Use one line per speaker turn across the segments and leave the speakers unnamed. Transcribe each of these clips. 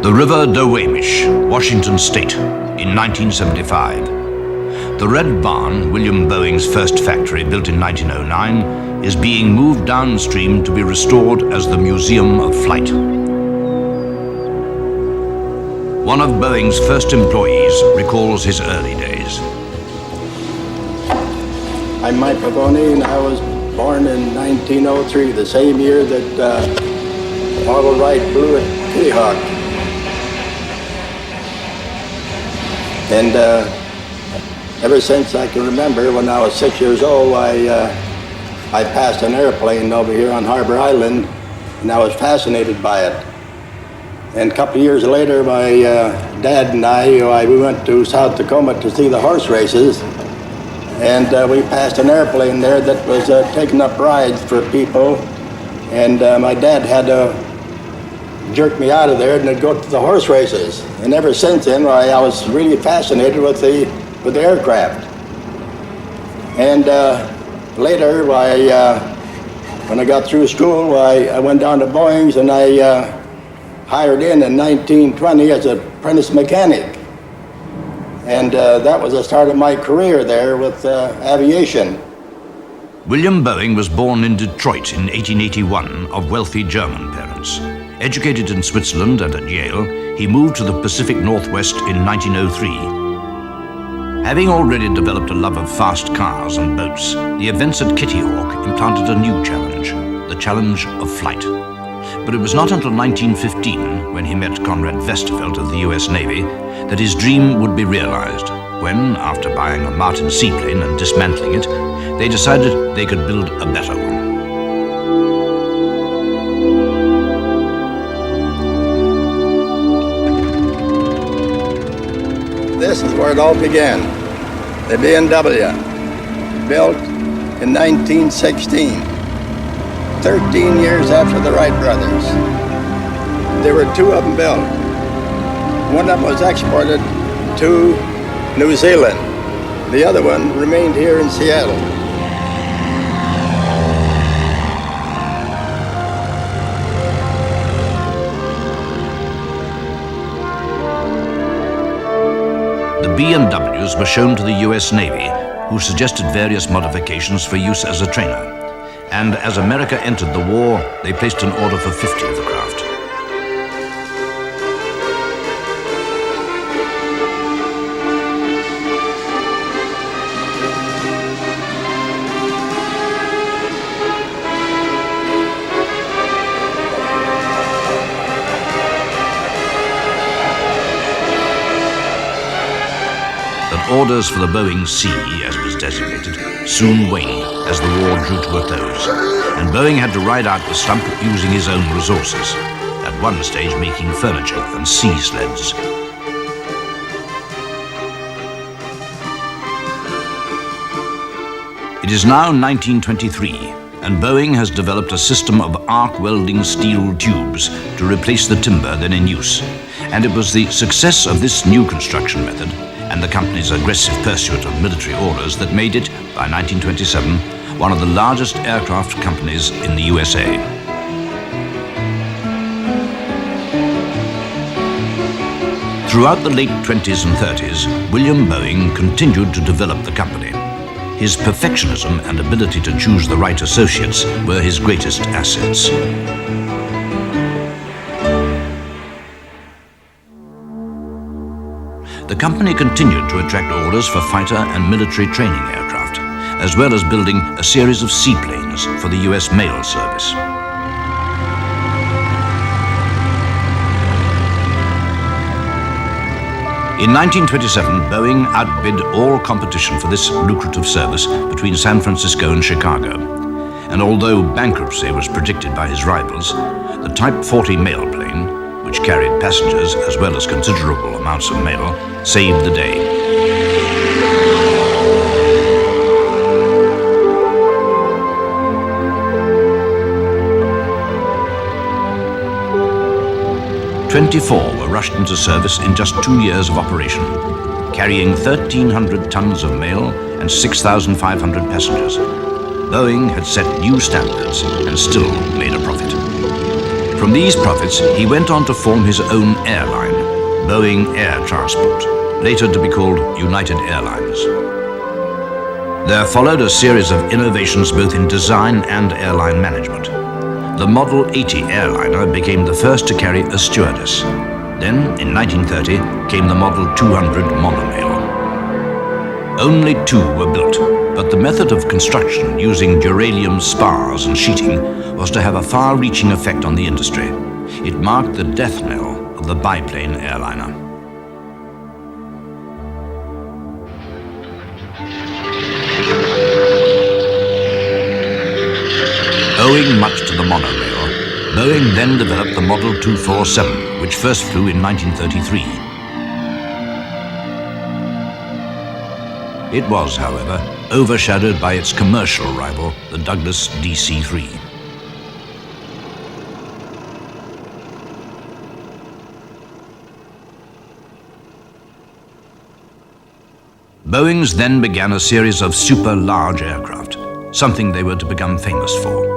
The River Duwamish, Washington State, in 1975. The Red Barn, William Boeing's first factory built in 1909, is being moved downstream to be restored as the Museum of Flight. One of Boeing's first employees recalls his early days.
I'm Mike Pavoni, and I was born in 1903, the same year that Model Wright blew at Kitty Hawk. And ever since I can remember, when I was 6 years old, I passed an airplane over here on Harbor Island, and I was fascinated by it. And a couple of years later, my dad and we went to South Tacoma to see the horse races, and we passed an airplane there that was taking up rides for people, and my dad had to jerk me out of there and then go to the horse races. And ever since then, I was really fascinated with the aircraft. And later, when I got through school, I went down to Boeing's, and I hired in 1920 as an apprentice mechanic. And that was the start of my career there with aviation.
William Boeing was born in Detroit in 1881 of wealthy German parents. Educated in Switzerland and at Yale, he moved to the Pacific Northwest in 1903. Having already developed a love of fast cars and boats, the events at Kitty Hawk implanted a new challenge, the challenge of flight. But it was not until 1915, when he met Conrad Westervelt of the US Navy, that his dream would be realized, when, after buying a Martin seaplane and dismantling it, they decided they could build a better one.
This is where it all began. The BMW, built in 1916. 13 years after the Wright brothers. There were two of them built. One of them was exported to New Zealand. The other one remained here in Seattle.
The BMWs were shown to the US Navy, who suggested various modifications for use as a trainer. And as America entered the war, they placed an order for 50 of the craft. But orders for the Boeing C, as it was designated, soon waned as the war drew to a close, and Boeing had to ride out the slump using his own resources, at one stage making furniture and sea sleds. It is now 1923, and Boeing has developed a system of arc welding steel tubes to replace the timber then in use, and it was the success of this new construction method and the company's aggressive pursuit of military orders that made it, by 1927, one of the largest aircraft companies in the USA. Throughout the late 20s and 30s, William Boeing continued to develop the company. His perfectionism and ability to choose the right associates were his greatest assets. The company continued to attract orders for fighter and military training aircraft, as well as building a series of seaplanes for the US Mail Service. In 1927, Boeing outbid all competition for this lucrative service between San Francisco and Chicago. And although bankruptcy was predicted by his rivals, the Type 40 mail plane, which carried passengers as well as considerable amounts of mail, saved the day. "24 were rushed into service in just 2 years of operation, carrying 1,300 tons of mail and 6,500 passengers. Boeing had set new standards and still made a profit. From these profits, he went on to form his own airline, Boeing Air Transport, later to be called United Airlines. There followed a series of innovations both in design and airline management. The Model 80 airliner became the first to carry a stewardess. Then, in 1930, came the Model 200 monorail. Only two were built, but the method of construction using duralium spars and sheeting was to have a far-reaching effect on the industry. It marked the death knell of the biplane airliner. Owing much to the monorail, Boeing then developed the Model 247, which first flew in 1933. It was, however, overshadowed by its commercial rival, the Douglas DC-3. Boeing's then began a series of super large aircraft, something they were to become famous for.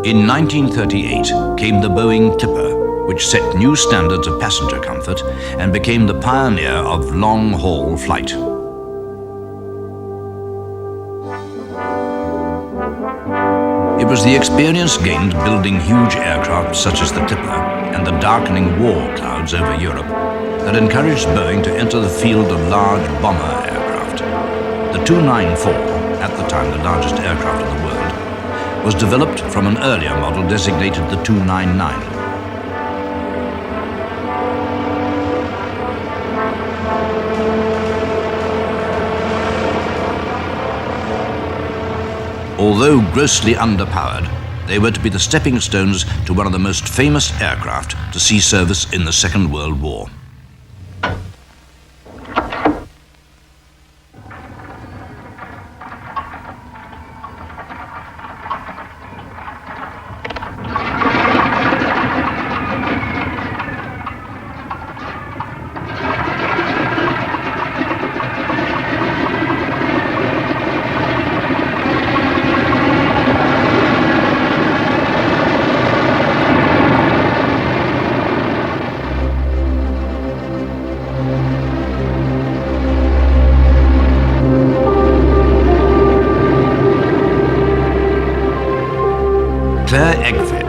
In 1938 came the Boeing Clipper, which set new standards of passenger comfort and became the pioneer of long-haul flight. It was the experience gained building huge aircraft such as the Clipper and the darkening war clouds over Europe that encouraged Boeing to enter the field of large bomber aircraft. The 294, at the time the largest aircraft in the world, was developed from an earlier model designated the 299. Although grossly underpowered, they were to be the stepping stones to one of the most famous aircraft to see service in the Second World War.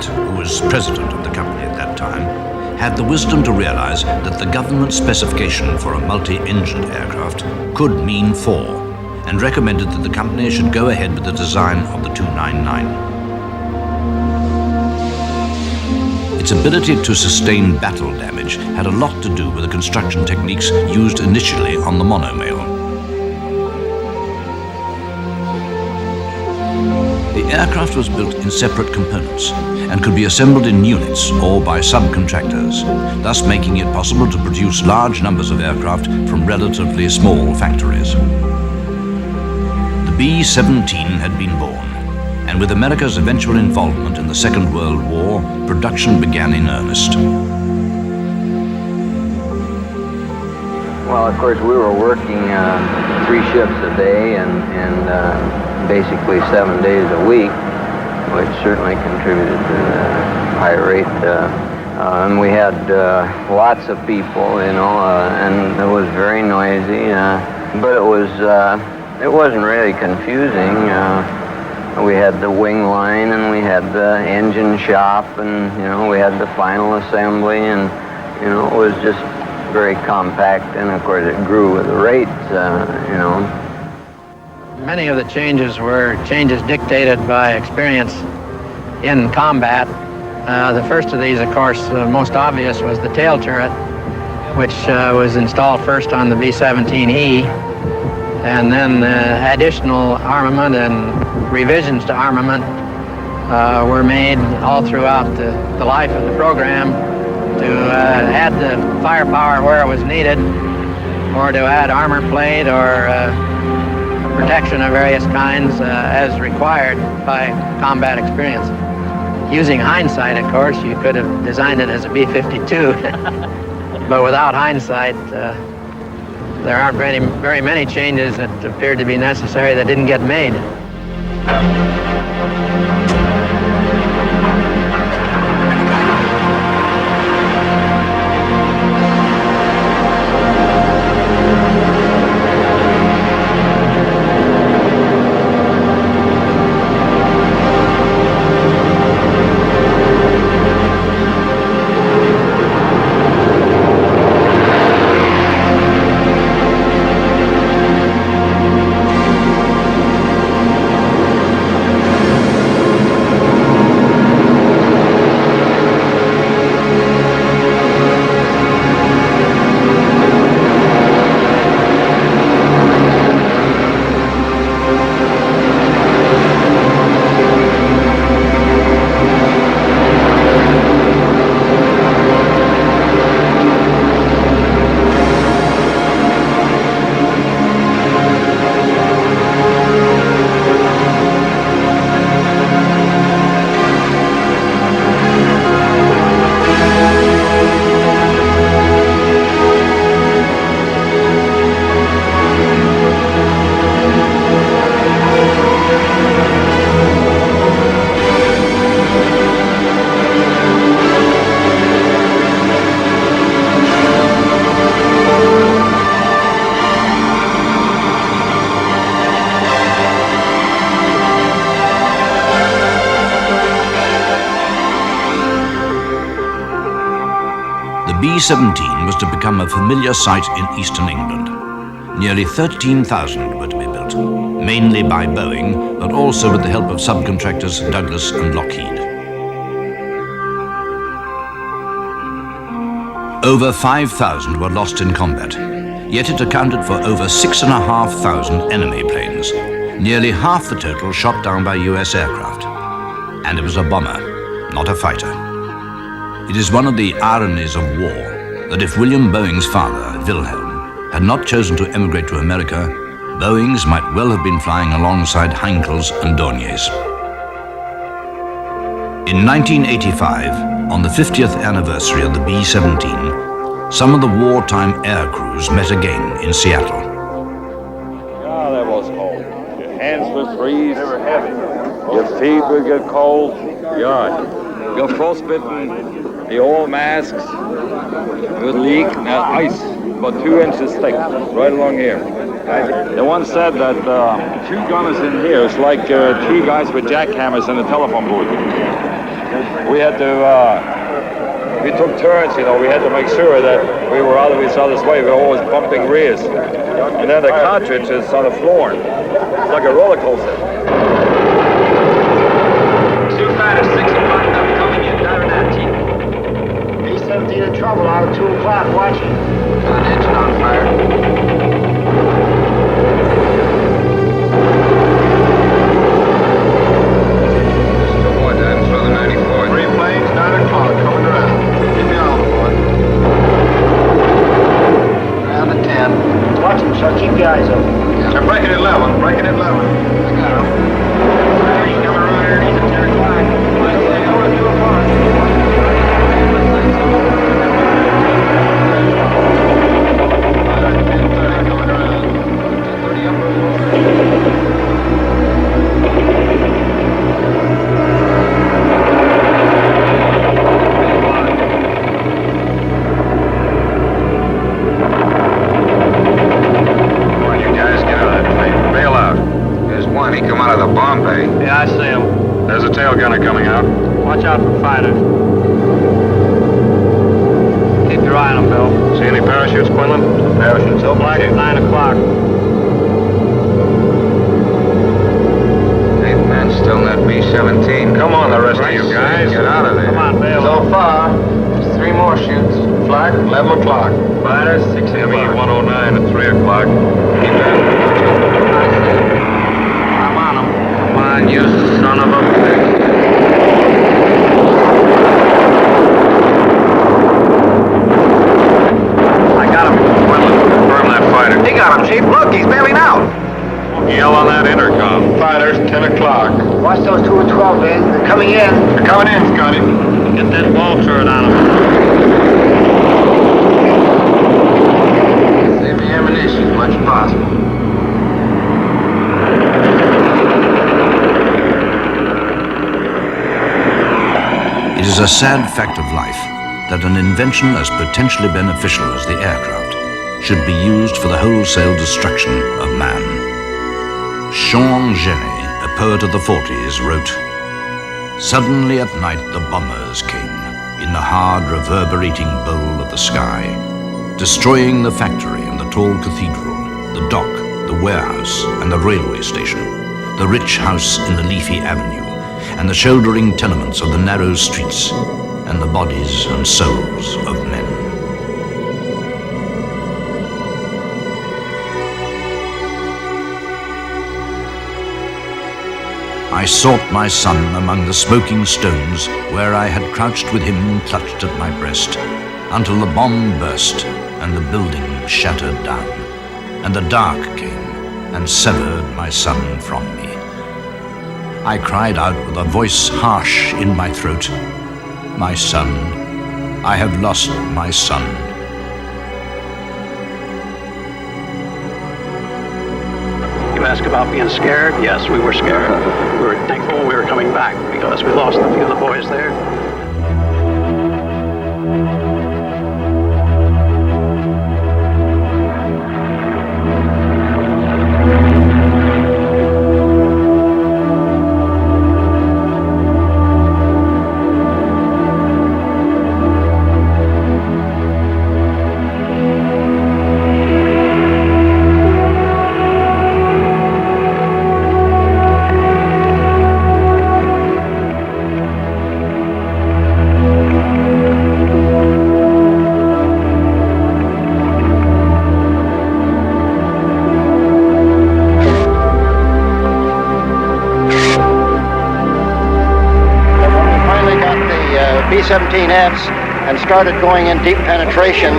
Who was president of the company at that time, had the wisdom to realize that the government specification for a multi-engined aircraft could mean four, and recommended that the company should go ahead with the design of the 299. Its ability to sustain battle damage had a lot to do with the construction techniques used initially on the monorail. The aircraft was built in separate components and could be assembled in units or by subcontractors, thus making it possible to produce large numbers of aircraft from relatively small factories. The B-17 had been born, and with America's eventual involvement in the Second World War, production began in earnest.
Well, of course, we were working 3 shifts a day and basically 7 days a week, which certainly contributed to the high rate. And we had lots of people, you know, and it was very noisy. But it wasn't really confusing. We had the wing line, and we had the engine shop, and you know, we had the final assembly, and you know, it was just very compact. And of course, it grew with the rates, you know.
Many of the changes were changes dictated by experience in combat. The first of these, of course, most obvious was the tail turret, which was installed first on the B-17E, and then additional armament and revisions to armament were made all throughout the life of the program to add the firepower where it was needed, or to add armor plate or protection of various kinds as required by combat experience. Using hindsight, of course, you could have designed it as a B-52, but without hindsight, there aren't very many changes that appeared to be necessary that didn't get made.
B-17 was to become a familiar sight in eastern England. Nearly 13,000 were to be built, mainly by Boeing, but also with the help of subcontractors Douglas and Lockheed. Over 5,000 were lost in combat, yet it accounted for over 6,500 enemy planes, nearly half the total shot down by US aircraft. And it was a bomber, not a fighter. It is one of the ironies of war that if William Boeing's father, Wilhelm, had not chosen to emigrate to America, Boeings might well have been flying alongside Heinkel's and Dornier's. In 1985, on the 50th anniversary of the B-17, some of the wartime air crews met again in Seattle.
Yeah, that was cold. Your hands would freeze. They were heavy. Your feet would get cold. Yeah. Your frostbitten. The oil masks would leak. Now ice, about 2 inches thick, right along here. The one said that 2 gunners in here is like 3 guys with jackhammers in the telephone booth. We had to, we took turns, you know, we had to make sure that we were out of each other's way. We were always bumping rears. And then the cartridge is on the floor. It's like a roller coaster.
2 fighters, 6 o'clock now coming in, down at T. B-17 in trouble out at 2 o'clock, watching.
Got an engine on fire.
So keep your eyes open.
They're breaking at 11, breaking at 11.
I got him. He's coming around underneath at 10 o'clock. They're going 2 o'clock. Coming around. 10:30 up.
He come out of the bomb bay.
Yeah, I see him.
There's a tail gunner coming out.
Watch out for fighters. Keep your eye on them, Bill.
See any parachutes, Quinlan?
Parachutes open like at 9 o'clock.
8 men still in that B-17.
Come on, the rest of you guys.
Get out of there.
Come on, Bill.
So far, there's 3 more shoots. Flag, 11 o'clock.
Fighters, 6 o'clock.
ME-109 at 3 o'clock. Keep that.
I'm on them.
Come on, you son of a bitch.
I got him.
Confirm that fighter.
He got him, Chief. Look, he's bailing out.
Yell on that intercom. Fighters, 10 o'clock.
Watch those 2 and 12, Ben. They're coming in.
They're coming in, Scotty.
Get that ball turret on him.
Save the ammunition as much as possible.
It is a sad fact of life that an invention as potentially beneficial as the aircraft should be used for the wholesale destruction of man. Jean Genet, a poet of the 40s, wrote, "Suddenly at night the bombers came, in the hard reverberating bowl of the sky, destroying the factory and the tall cathedral, the dock, the warehouse and the railway station, the rich house in the leafy avenue, and the shouldering tenements of the narrow streets, and the bodies and souls of men." I sought my son among the smoking stones where I had crouched with him clutched at my breast, until the bomb burst and the building shattered down, and the dark came and severed my son from me. I cried out with a voice harsh in my throat, "My son, I have lost my son."
You ask about being scared? Yes, we were scared. We were thankful we were coming back because we lost a few of the boys there.
B-17Fs and started going in deep penetration,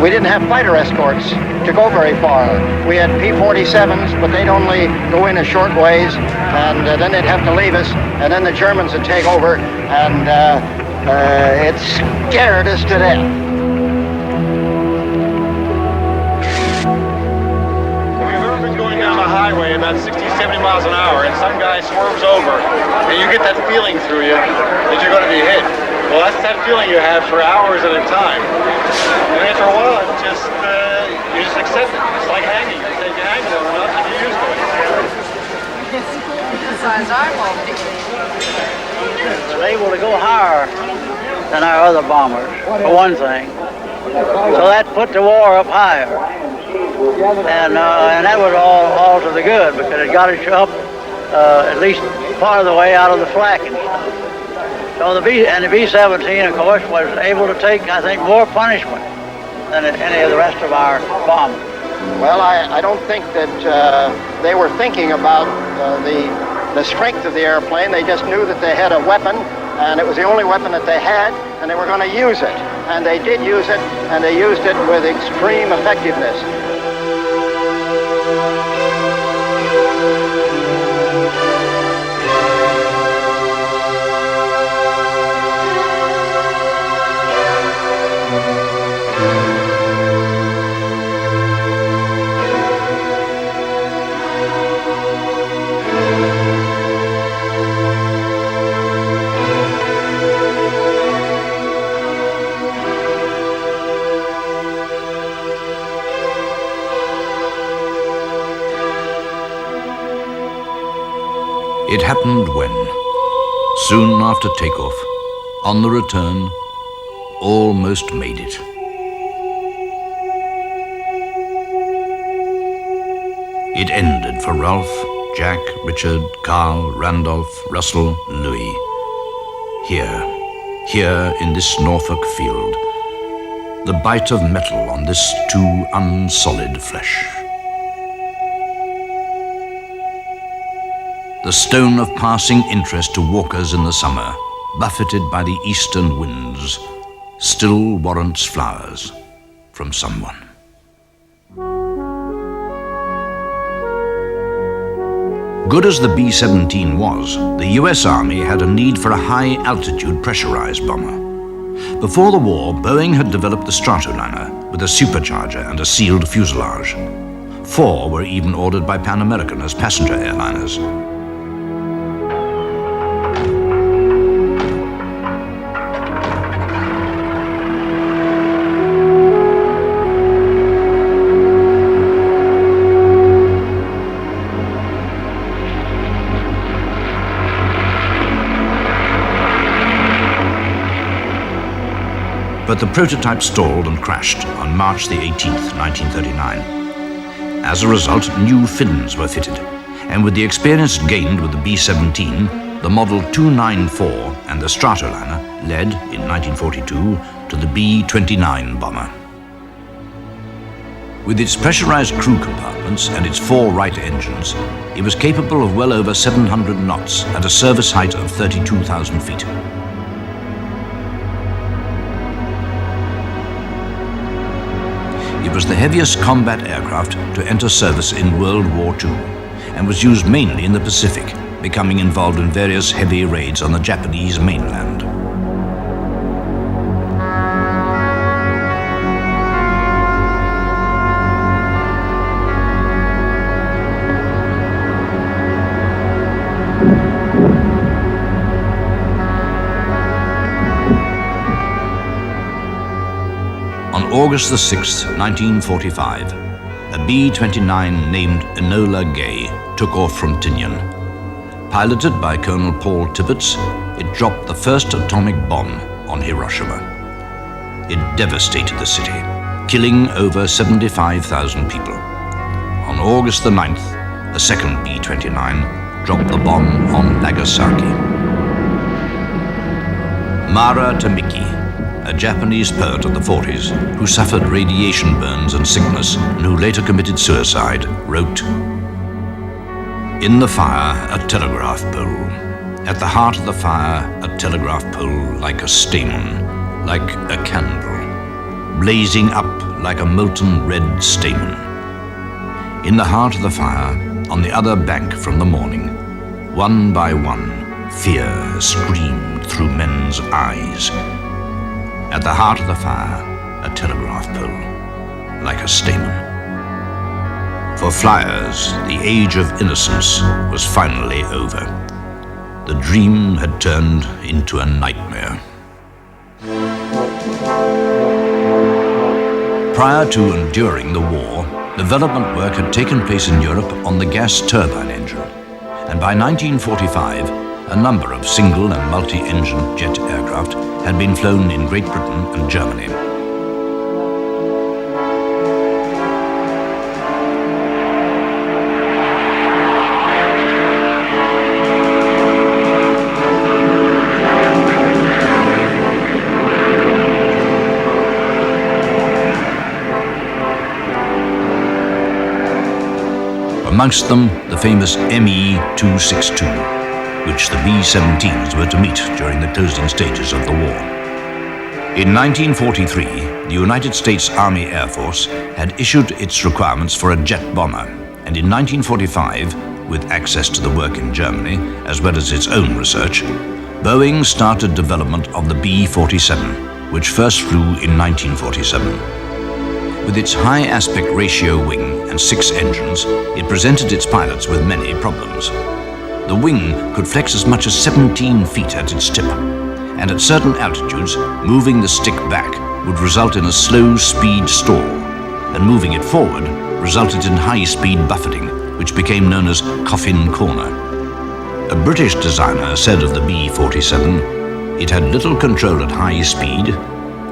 we didn't have fighter escorts to go very far. We had P-47s, but they'd only go in a short ways, and then they'd have to leave us, and then the Germans would take over, and it scared us to death.
If you've ever been going down a highway about 60, 70 miles an hour, and some guy swerves over, and you get that feeling through you that you're going to be hit. Well, that's that feeling you have for hours at a time. And after a while, you just accept it. It's like hanging. You take your hang long enough and you're used to it.
They're able to go higher than our other bombers, for one thing. So that put the war up higher. And that was all to the good, because it got us up at least part of the way out of the flak and stuff. So the B-17, of course, was able to take, I think, more punishment than any of the rest of our bombers.
Well, I don't think that they were thinking about the strength of the airplane. They just knew that they had a weapon, and it was the only weapon that they had, and they were going to use it. And they did use it, and they used it with extreme effectiveness.
It happened when, soon after takeoff, on the return, almost made it. It ended for Ralph, Jack, Richard, Carl, Randolph, Russell, Louis. Here in this Norfolk field, the bite of metal on this too unsolid flesh. The stone of passing interest to walkers in the summer, buffeted by the eastern winds, still warrants flowers from someone. Good as the B-17 was, the US Army had a need for a high-altitude pressurized bomber. Before the war, Boeing had developed the Stratoliner with a supercharger and a sealed fuselage. 4 were even ordered by Pan American as passenger airliners. But the prototype stalled and crashed on March the 18th, 1939. As a result, new fins were fitted, and with the experience gained with the B-17, the Model 294 and the Stratoliner led, in 1942, to the B-29 bomber. With its pressurized crew compartments and its 4 Wright engines, it was capable of well over 700 knots at a service height of 32,000 feet. It was the heaviest combat aircraft to enter service in World War II and was used mainly in the Pacific, becoming involved in various heavy raids on the Japanese mainland. On August the 6th, 1945, a B-29 named Enola Gay took off from Tinian. Piloted by Colonel Paul Tibbets, it dropped the first atomic bomb on Hiroshima. It devastated the city, killing over 75,000 people. On August the 9th, a second B-29 dropped the bomb on Nagasaki. Mara Tamiki, a Japanese poet of the 40s who suffered radiation burns and sickness and who later committed suicide, wrote, "In the fire, a telegraph pole. At the heart of the fire, a telegraph pole like a stamen, like a candle, blazing up like a molten red stamen. In the heart of the fire, on the other bank from the morning, one by one, fear screamed through men's eyes. At the heart of the fire, a telegraph pole, like a stamen. For flyers, the age of innocence was finally over. The dream had turned into a nightmare. Prior to and during the war, development work had taken place in Europe on the gas turbine engine, and by 1945, a number of single and multi-engine jet aircraft had been flown in Great Britain and Germany. Amongst them, the famous ME-262, which the B-17s were to meet during the closing stages of the war. In 1943, the United States Army Air Force had issued its requirements for a jet bomber, and in 1945, with access to the work in Germany, as well as its own research, Boeing started development of the B-47, which first flew in 1947. With its high aspect ratio wing and 6 engines, it presented its pilots with many problems. The wing could flex as much as 17 feet at its tip, and at certain altitudes, moving the stick back would result in a slow speed stall, and moving it forward resulted in high-speed buffeting, which became known as coffin corner. A British designer said of the B-47, it had little control at high speed,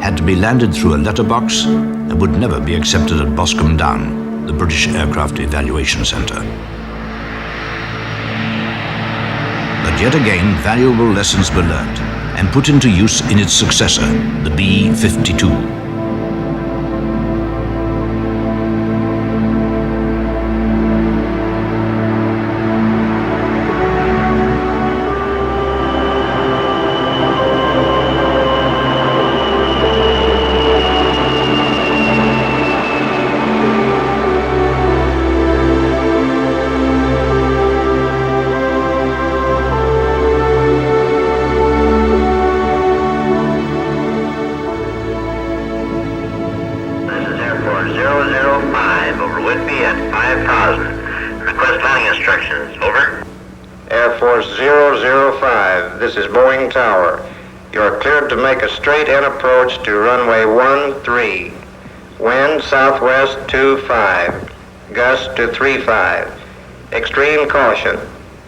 had to be landed through a letterbox, and would never be accepted at Boscombe Down, the British Aircraft Evaluation Centre. But yet again, valuable lessons were learned and put into use in its successor, the B-52.
This is Boeing Tower. You are cleared to make a straight-in approach to runway 13. Wind southwest 25. Gust to 35. Extreme caution.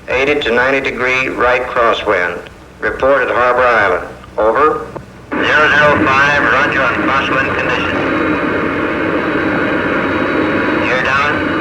80 to 90 degree right crosswind. Report at Harbor Island. Over.
005, roger on crosswind conditions. Gear down.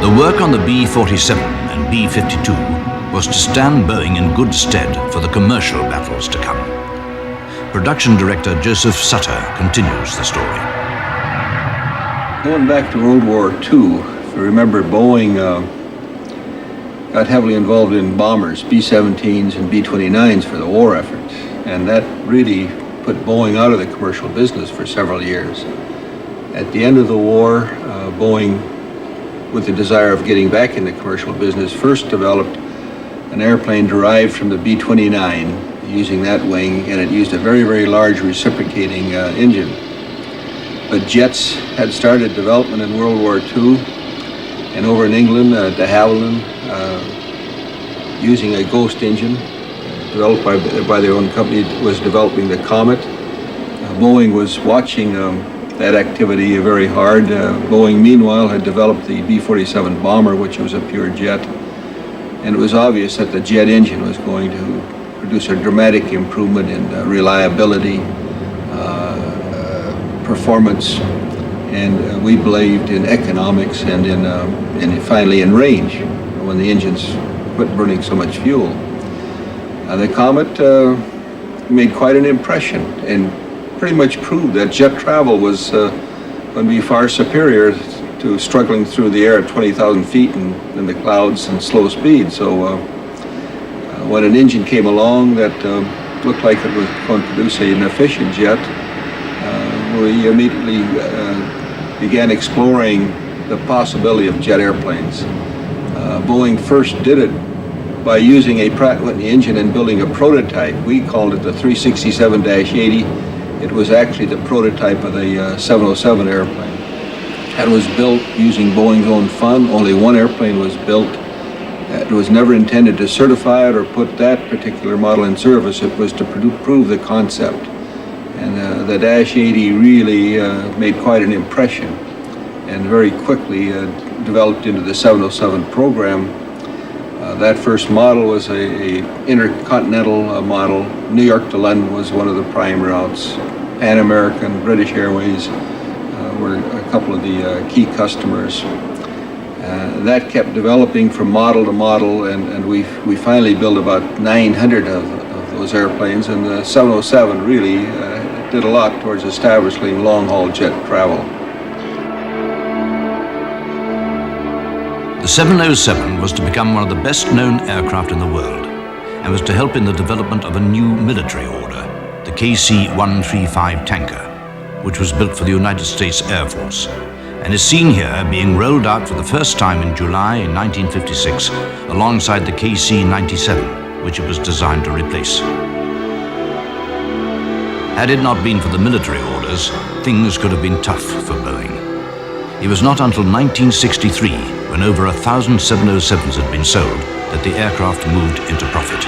The work on the B-47 and B-52 was to stand Boeing in good stead for the commercial battles to come. Production director Joseph Sutter continues the story.
Going back to World War II, if you remember, Boeing got heavily involved in bombers, B-17s and B-29s for the war effort, and that really put Boeing out of the commercial business for several years. At the end of the war, Boeing, with the desire of getting back into commercial business, first developed an airplane derived from the B-29 using that wing, and it used a very, very large reciprocating engine. But jets had started development in World War II, and over in England, de Havilland, using a Ghost engine developed by their own company, was developing the Comet. Boeing was watching that activity very hard. Boeing, meanwhile, had developed the B-47 bomber, which was a pure jet. And it was obvious that the jet engine was going to produce a dramatic improvement in reliability, performance, and we believed in economics and finally in range when the engines quit burning so much fuel. The Comet made quite an impression and pretty much proved that jet travel was going to be far superior to struggling through the air at 20,000 feet in the clouds and slow speed. So when an engine came along that looked like it was going to produce an efficient jet, we immediately began exploring the possibility of jet airplanes. Boeing first did it by using a Pratt & Whitney engine and building a prototype. We called it the 367-80. It was actually the prototype of the 707 airplane. It was built using Boeing's own fund. Only one airplane was built. It was never intended to certify it or put that particular model in service. It was to prove the concept. And the Dash 80 really made quite an impression and very quickly developed into the 707 program. That first model was a intercontinental model. New York to London was one of the prime routes. Pan American, British Airways were a couple of the key customers. That kept developing from model to model, and we finally built about 900 of those airplanes, and the 707 really did a lot towards establishing long-haul jet travel.
The 707 was to become one of the best-known aircraft in the world and was to help in the development of a new military order, the KC-135 tanker, which was built for the United States Air Force and is seen here being rolled out for the first time in July in 1956 alongside the KC-97, which it was designed to replace. Had it not been for the military orders, things could have been tough for Boeing. It was not until 1963, when over 1,000 707s had been sold, that the aircraft moved into profit.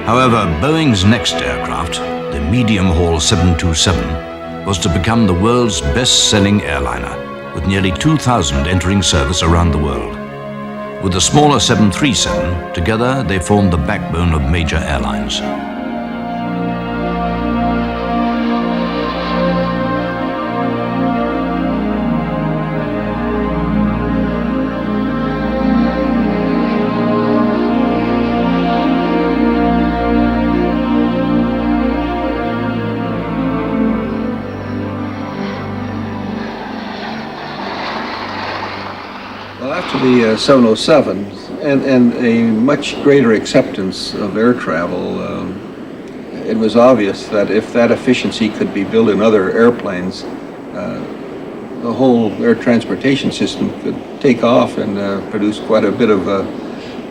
However, Boeing's next aircraft, the medium-haul 727, was to become the world's best-selling airliner, with nearly 2,000 entering service around the world. With the smaller 737, together they formed the backbone of major airlines.
The 707 and a much greater acceptance of air travel, it was obvious that if that efficiency could be built in other airplanes, the whole air transportation system could take off and produce quite a bit of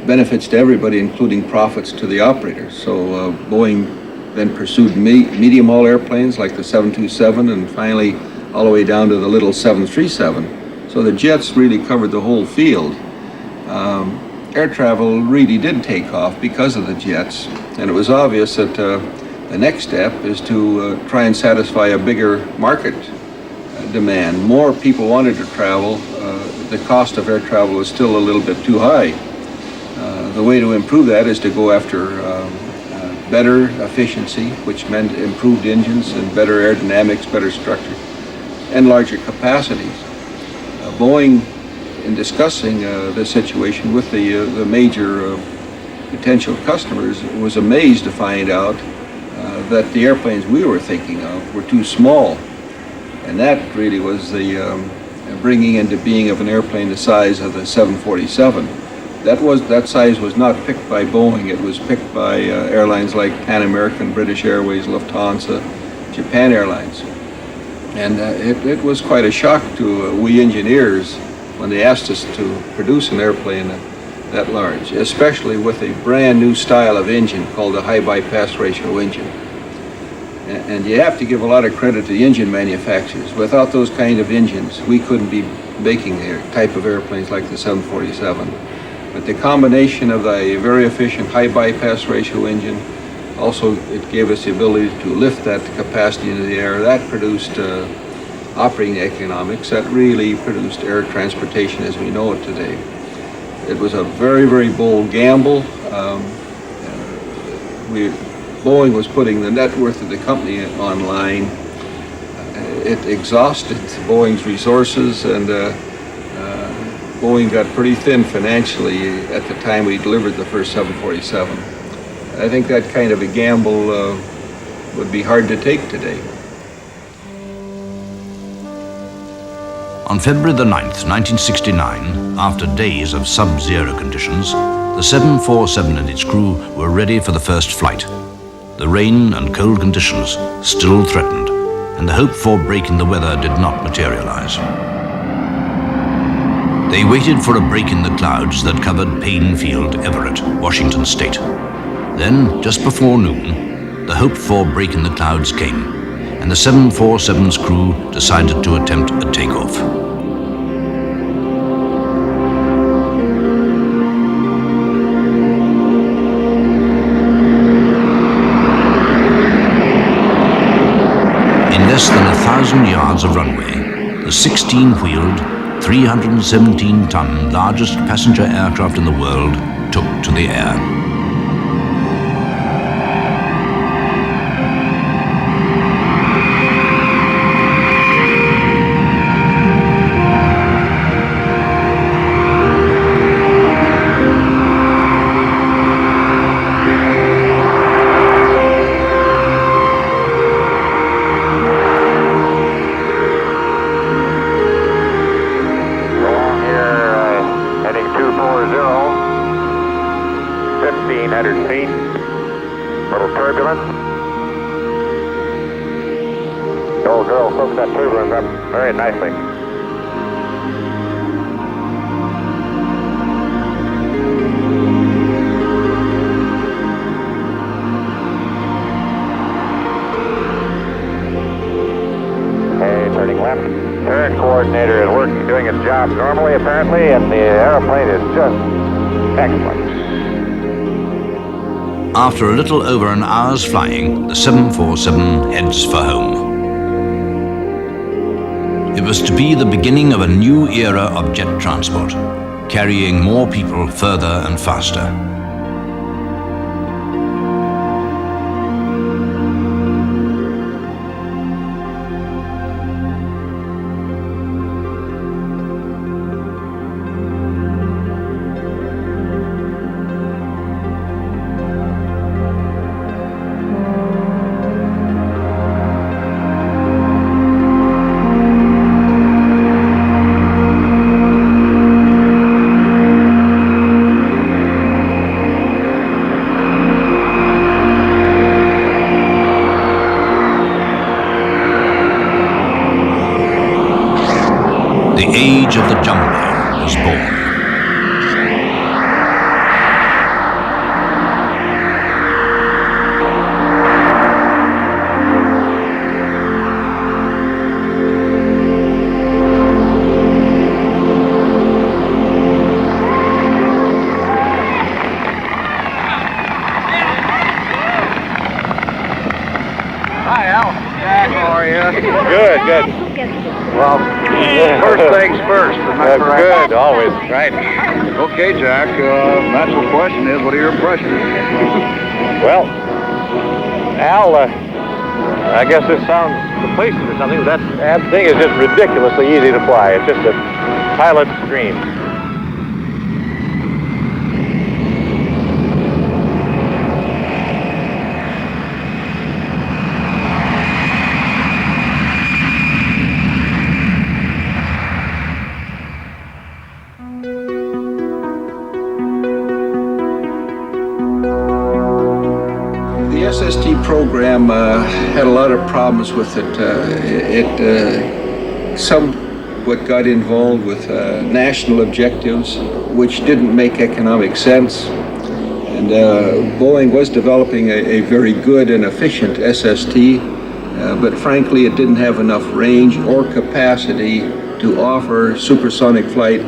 benefits to everybody, including profits to the operators. So Boeing then pursued medium-haul airplanes like the 727 and finally all the way down to the little 737. So the jets really covered the whole field. Air travel really did take off because of the jets, and it was obvious that the next step is to try and satisfy a bigger market demand. More people wanted to travel. The cost of air travel was still a little bit too high. The way to improve that is to go after better efficiency, which meant improved engines and better aerodynamics, better structure, and larger capacities. Boeing, in discussing the situation with the major potential customers, was amazed to find out that the airplanes we were thinking of were too small. And that really was the bringing into being of an airplane the size of the 747. That size was not picked by Boeing. It was picked by airlines like Pan American, British Airways, Lufthansa, Japan Airlines. And it was quite a shock to we engineers when they asked us to produce an airplane that large, especially with a brand new style of engine called a high bypass ratio engine. And you have to give a lot of credit to the engine manufacturers. Without those kind of engines, we couldn't be making the type of airplanes like the 747. But the combination of a very efficient high bypass ratio engine, also it gave us the ability to lift that capacity into the air. That produced operating economics that really produced air transportation as we know it today. It was a very, very bold gamble. Boeing was putting the net worth of the company online. It exhausted Boeing's resources, and Boeing got pretty thin financially at the time we delivered the first 747. I think that kind of a gamble would be hard to take today.
On February the 9th, 1969, after days of sub-zero conditions, the 747 and its crew were ready for the first flight. The rain and cold conditions still threatened, and the hoped-for break in the weather did not materialize. They waited for a break in the clouds that covered Payne Field, Everett, Washington State. Then, just before noon, the hoped-for break in the clouds came, and the 747's crew decided to attempt a takeoff. In less than 1,000 yards of runway, the 16-wheeled, 317-ton largest passenger aircraft in the world took to the air.
Very nicely. Okay, turning left. Turn coordinator is working, doing its job normally, apparently, and the airplane is just excellent.
After a little over an hour's flying, the 747 heads for home. It was to be the beginning of a new era of jet transport, carrying more people further and faster. The age of the jumbo was born.
Hi, Al. Jack, how are you?
Good, good.
Well, first things first.
That's good, always, right?
Okay, Jack. Natural question is, what are your impressions?
Well, Al, I guess this sounds complacent or something, but that thing is just ridiculously easy to fly. It's just a pilot's dream.
program had a lot of problems with it. Somewhat got involved with national objectives, which didn't make economic sense. And Boeing was developing a very good and efficient SST, but frankly, it didn't have enough range or capacity to offer supersonic flight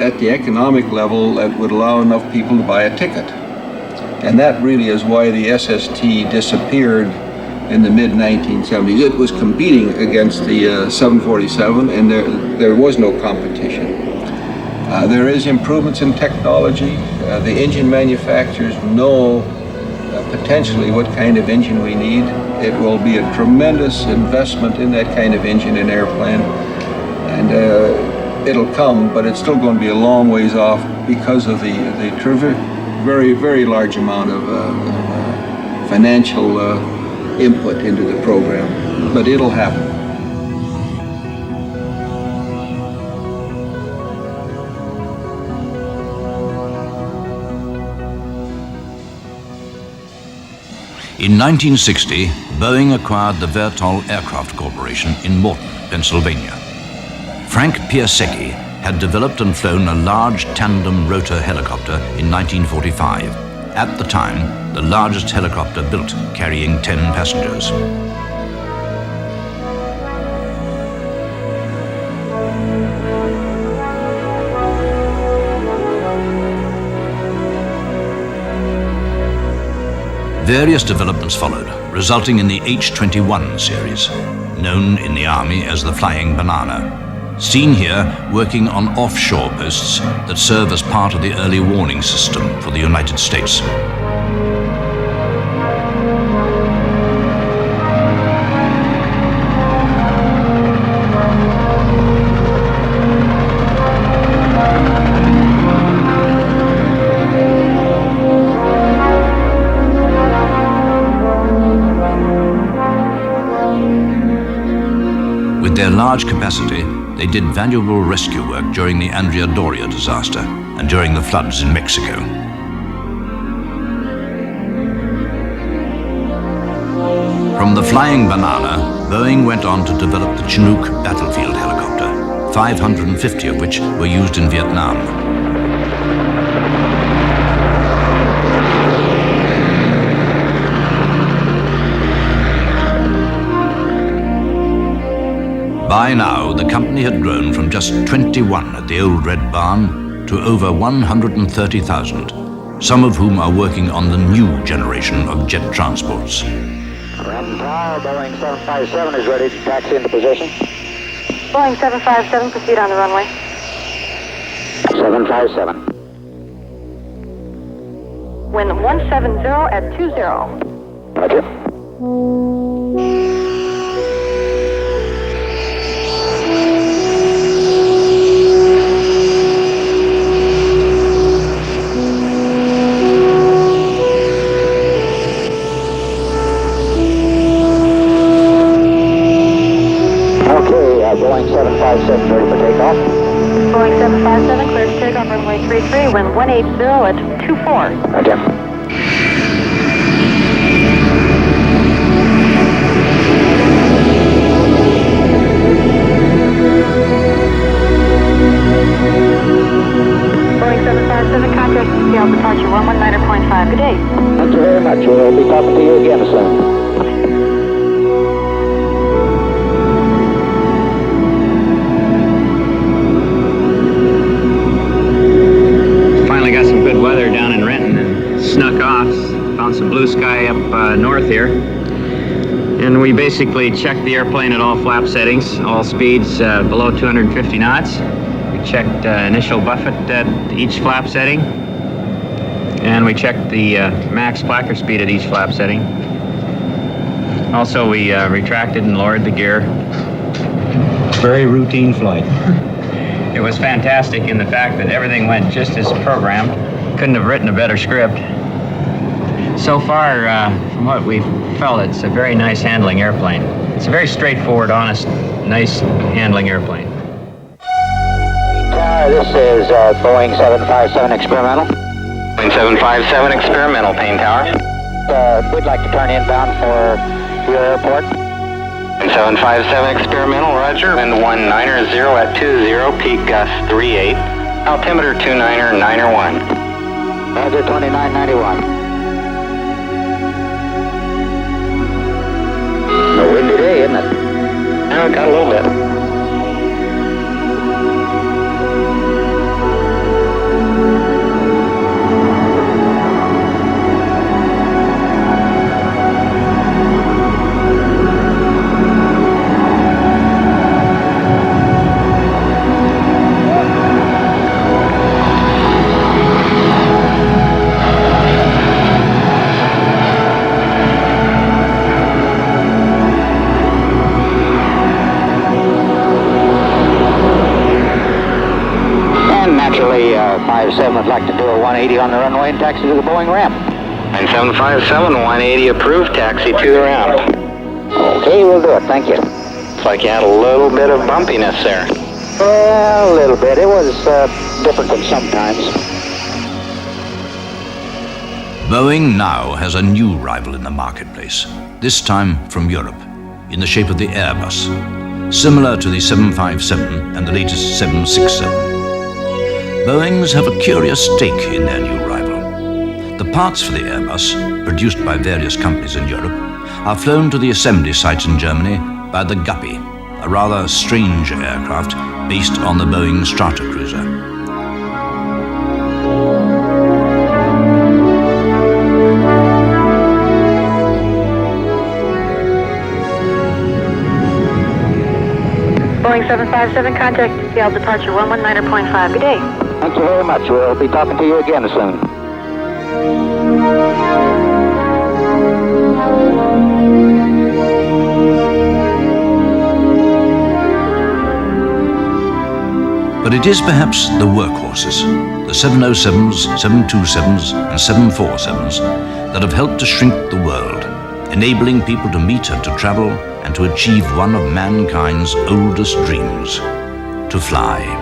at the economic level that would allow enough people to buy a ticket. And that really is why the SST disappeared in the mid-1970s. It was competing against the 747, and there was no competition. There is improvements in technology. The engine manufacturers know potentially what kind of engine we need. It will be a tremendous investment in that kind of engine in airplane. And it'll come, but it's still going to be a long ways off because of the very, very large amount of financial input into the program. But it'll happen.
In 1960, Boeing acquired the Vertol Aircraft Corporation in Morton, Pennsylvania. Frank Piasecki had developed and flown a large tandem rotor helicopter in 1945, at the time the largest helicopter built, carrying 10 passengers. Various developments followed, resulting in the H-21 series, known in the Army as the Flying Banana. Seen here working on offshore posts that serve as part of the early warning system for the United States. With their large capacity, they did valuable rescue work during the Andrea Doria disaster and during the floods in Mexico. From the Flying Banana, Boeing went on to develop the Chinook battlefield helicopter, 550 of which were used in Vietnam. By now, the company had grown from just 21 at the old Red Barn to over 130,000, some of whom are working on the new generation of jet transports.
Ground tower, Boeing 757 is ready to taxi into position.
Boeing 757, proceed on the runway.
757.
Wind 170 at 20.
Roger. Boeing 757 ready for takeoff.
Boeing 757 cleared to takeoff runway 33, wind 180 at 24.
Roger.
Boeing 757 contact scale departure 119.5. Good day.
Thank you very much. We'll be talking to you again soon.
Got some good weather down in Renton and snuck off, found some blue sky up north here. And we basically checked the airplane at all flap settings, all speeds below 250 knots. We checked initial buffet at each flap setting. And we checked the max placker speed at each flap setting. Also, we retracted and lowered the gear. Very routine flight. It was fantastic in the fact that everything went just as programmed. Couldn't have written a better script. So far, from what we've felt, it's a very nice handling airplane. It's a very straightforward, honest, nice handling airplane.
This is Boeing 757 experimental.
Boeing 757 experimental, Payne Tower.
we'd like to turn inbound for your airport.
757 experimental, roger. Wind 190 at 20, peak gust 38. Altimeter 29091.
Roger, 2991. A windy day, isn't it?
No, got a little bit.
Naturally, 57 would like to do a 180 on the runway and taxi to the Boeing ramp.
757, 180 approved, taxi to the ramp.
Okay, we'll do it. Thank you.
Looks like you had a little bit of bumpiness there.
Well, a little bit. It was different than sometimes.
Boeing now has a new rival in the marketplace, this time from Europe, in the shape of the Airbus, similar to the 757 and the latest 767. Boeings have a curious stake in their new rival. The parts for the Airbus, produced by various companies in Europe, are flown to the assembly site in Germany by the Guppy, a rather strange aircraft based on the Boeing Stratocruiser.
Boeing 757, contact Seattle departure 119.5. Good day.
Thank you very much. We'll be talking to you again soon.
But it is perhaps the workhorses, the 707s, 727s, and 747s, that have helped to shrink the world, enabling people to meet and to travel and to achieve one of mankind's oldest dreams, to fly.